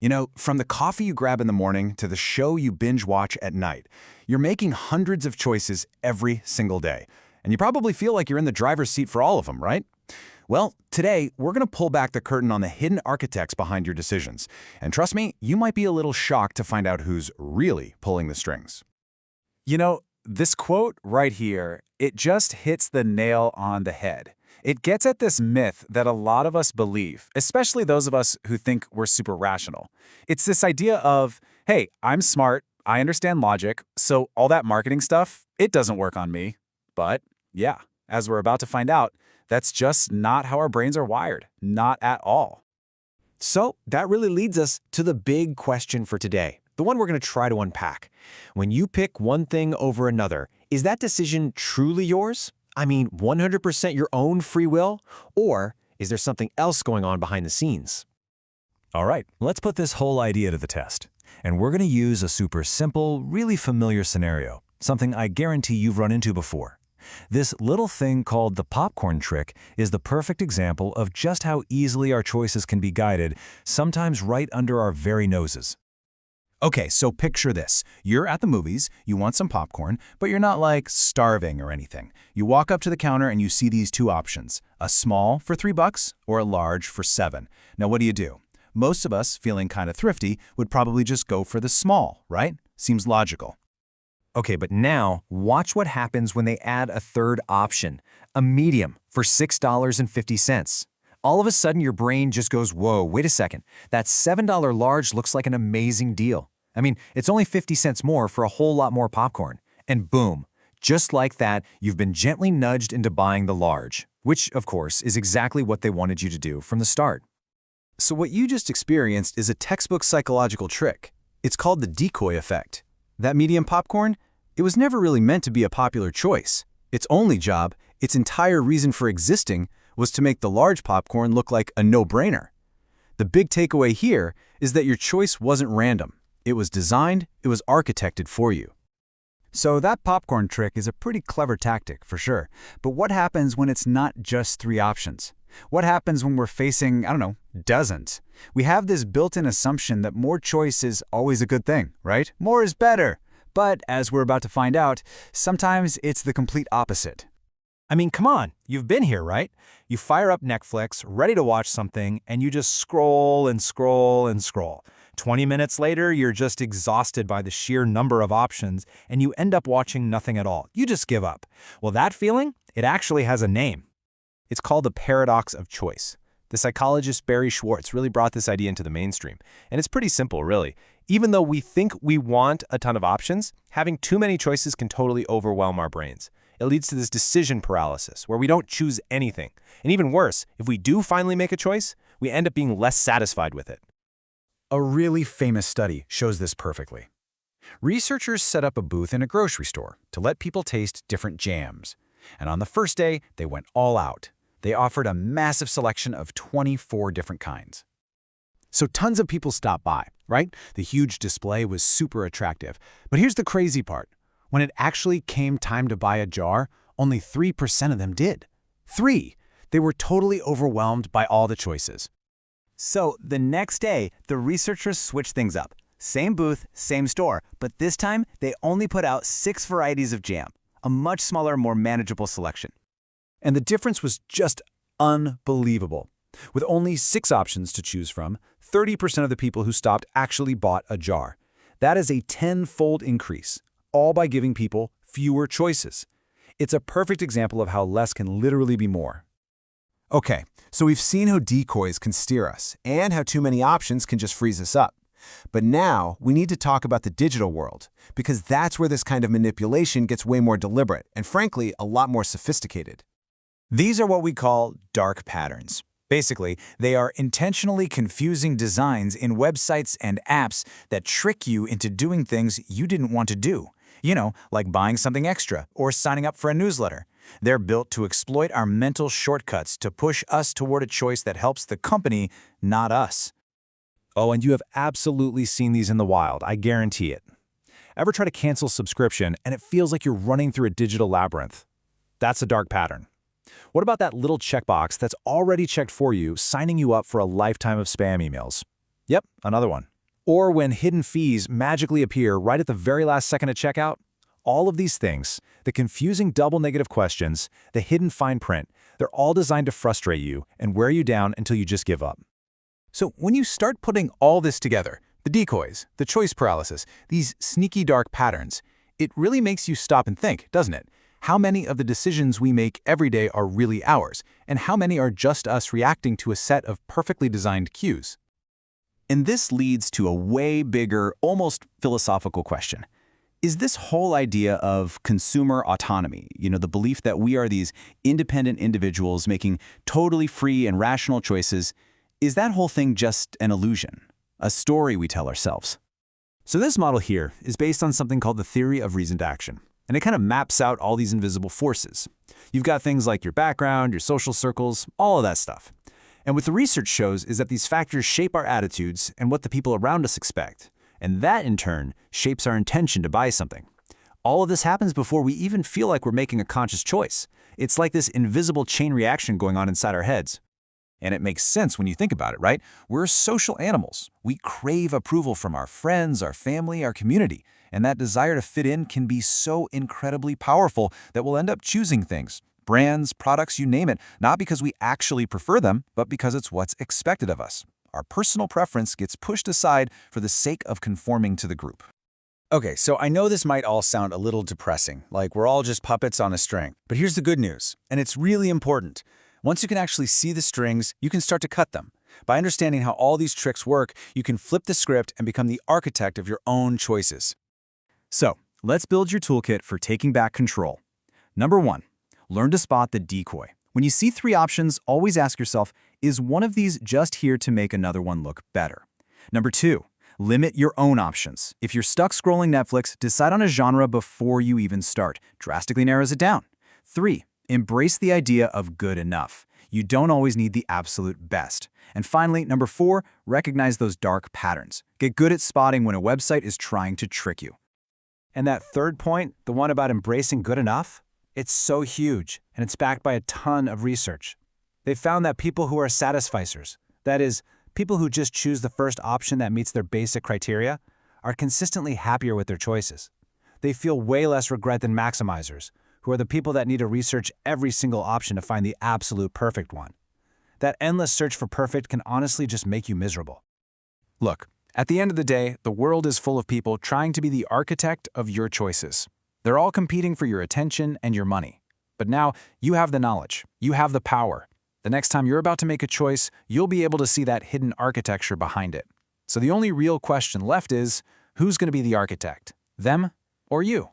You know, from the coffee you grab in the morning to the show you binge watch at night, you're making hundreds of choices every single day. And you probably feel like you're in the driver's seat for all of them, right? Well, today, we're going to pull back the curtain on the hidden architects behind your decisions. And trust me, you might be a little shocked to find out who's really pulling the strings. You know, this quote right here, it just hits the nail on the head. It gets at this myth that a lot of us believe, especially those of us who think we're super rational. It's this idea of, hey, I'm smart, I understand logic, so all that marketing stuff, it doesn't work on me. But yeah, as we're about to find out, that's just not how our brains are wired. Not at all. So that really leads us to the big question for today, the one we're going to try to unpack. When you pick one thing over another, is that decision truly yours? I mean, 100% your own free will? Or is there something else going on behind the scenes? All right, let's put this whole idea to the test. And we're going to use a super simple, really familiar scenario, something I guarantee you've run into before. This little thing called the popcorn trick is the perfect example of just how easily our choices can be guided, sometimes right under our very noses. Okay, so picture this. You're at the movies, you want some popcorn, but you're not like starving or anything. You walk up to the counter and you see these two options, a small for $3 or a large for $7. Now what do? Most of us, feeling kind of thrifty, would probably just go for the small, right? Seems logical. Okay, but now watch what happens when they add a third option, a medium for $6.50. All of a sudden, your brain just goes, whoa, wait a second. That $7 large looks like an amazing deal. I mean, it's only 50 cents more for a whole lot more popcorn. And boom, just like that, you've been gently nudged into buying the large, which, of course, is exactly what they wanted you to do from the start. So what you just experienced is a textbook psychological trick. It's called the Decoy Effect. That medium popcorn, it was never really meant to be a popular choice. Its only job, its entire reason for existing, was to make the large popcorn look like a no-brainer. The big takeaway here is that your choice wasn't random. It was designed, it was architected for you. So that popcorn trick is a pretty clever tactic, for sure. But what happens when it's not just three options? What happens when we're facing, dozens? We have this built-in assumption that more choice is always a good thing, right? More is better. But as we're about to find out, sometimes it's the complete opposite. I mean, come on, you've been here, right? You fire up Netflix, ready to watch something, and you just scroll and scroll and scroll. 20 minutes later, you're just exhausted by the sheer number of options, and you end up watching nothing at all. You just give up. Well, that feeling, it actually has a name. It's called the paradox of choice. The psychologist Barry Schwartz really brought this idea into the mainstream. And it's pretty simple, really. Even though we think we want a ton of options, having too many choices can totally overwhelm our brains. It leads to this decision paralysis, where we don't choose anything. And even worse, if we do finally make a choice, we end up being less satisfied with it. A really famous study shows this perfectly. Researchers set up a booth in a grocery store to let people taste different jams. And on the first day, they went all out. They offered a massive selection of 24 different kinds. So tons of people stopped by, right? The huge display was super attractive. But here's the crazy part. When it actually came time to buy a jar, only 3% of them did. 3! They were totally overwhelmed by all the choices. So the next day, the researchers switched things up. Same booth, same store, but this time they only put out 6 varieties of jam, a much smaller, more manageable selection. And the difference was just unbelievable. With only 6 options to choose from, 30% of the people who stopped actually bought a jar. That is a 10-fold increase, all by giving people fewer choices. It's a perfect example of how less can literally be more. Okay, so we've seen how decoys can steer us, and how too many options can just freeze us up. But now we need to talk about the digital world, because that's where this kind of manipulation gets way more deliberate, and frankly, a lot more sophisticated. These are what we call dark patterns. Basically, they are intentionally confusing designs in websites and apps that trick you into doing things you didn't want to do. Like buying something extra or signing up for a newsletter. They're built to exploit our mental shortcuts to push us toward a choice that helps the company, not us. Oh, and you have absolutely seen these in the wild, I guarantee it. Ever try to cancel subscription and it feels like you're running through a digital labyrinth? That's a dark pattern. What about that little checkbox that's already checked for you, signing you up for a lifetime of spam emails? Yep, another one. Or when hidden fees magically appear right at the very last second of checkout. All of these things, the confusing double negative questions, the hidden fine print, they're all designed to frustrate you and wear you down until you just give up. So when you start putting all this together, the decoys, the choice paralysis, these sneaky dark patterns, it really makes you stop and think, doesn't it? How many of the decisions we make every day are really ours, and how many are just us reacting to a set of perfectly designed cues? And this leads to a way bigger, almost philosophical question. Is this whole idea of consumer autonomy, the belief that we are these independent individuals making totally free and rational choices, is that whole thing just an illusion, a story we tell ourselves? So this model here is based on something called the theory of reasoned action, and it kind of maps out all these invisible forces. You've got things like your background, your social circles, all of that stuff. And what the research shows is that these factors shape our attitudes and what the people around us expect. And that, in turn, shapes our intention to buy something. All of this happens before we even feel like we're making a conscious choice. It's like this invisible chain reaction going on inside our heads. And it makes sense when you think about it, right? We're social animals. We crave approval from our friends, our family, our community. And that desire to fit in can be so incredibly powerful that we'll end up choosing things, brands, products, you name it, not because we actually prefer them, but because it's what's expected of us. Our personal preference gets pushed aside for the sake of conforming to the group. Okay, so I know this might all sound a little depressing, like we're all just puppets on a string. But here's the good news, and it's really important. Once you can actually see the strings, you can start to cut them. By understanding how all these tricks work, you can flip the script and become the architect of your own choices. So, let's build your toolkit for taking back control. Number 1, learn to spot the decoy. When you see 3 options, always ask yourself, is one of these just here to make another one look better? Number 2, limit your own options. If you're stuck scrolling Netflix, decide on a genre before you even start. Drastically narrows it down. 3, embrace the idea of good enough. You don't always need the absolute best. And finally, number 4, recognize those dark patterns. Get good at spotting when a website is trying to trick you. And that third point, the one about embracing good enough, it's so huge, and it's backed by a ton of research. They found that people who are satisficers, that is, people who just choose the first option that meets their basic criteria, are consistently happier with their choices. They feel way less regret than maximizers, who are the people that need to research every single option to find the absolute perfect one. That endless search for perfect can honestly just make you miserable. Look, at the end of the day, the world is full of people trying to be the architect of your choices. They're all competing for your attention and your money. But now, you have the knowledge. You have the power. The next time you're about to make a choice, you'll be able to see that hidden architecture behind it. So the only real question left is, who's going to be the architect? Them or you?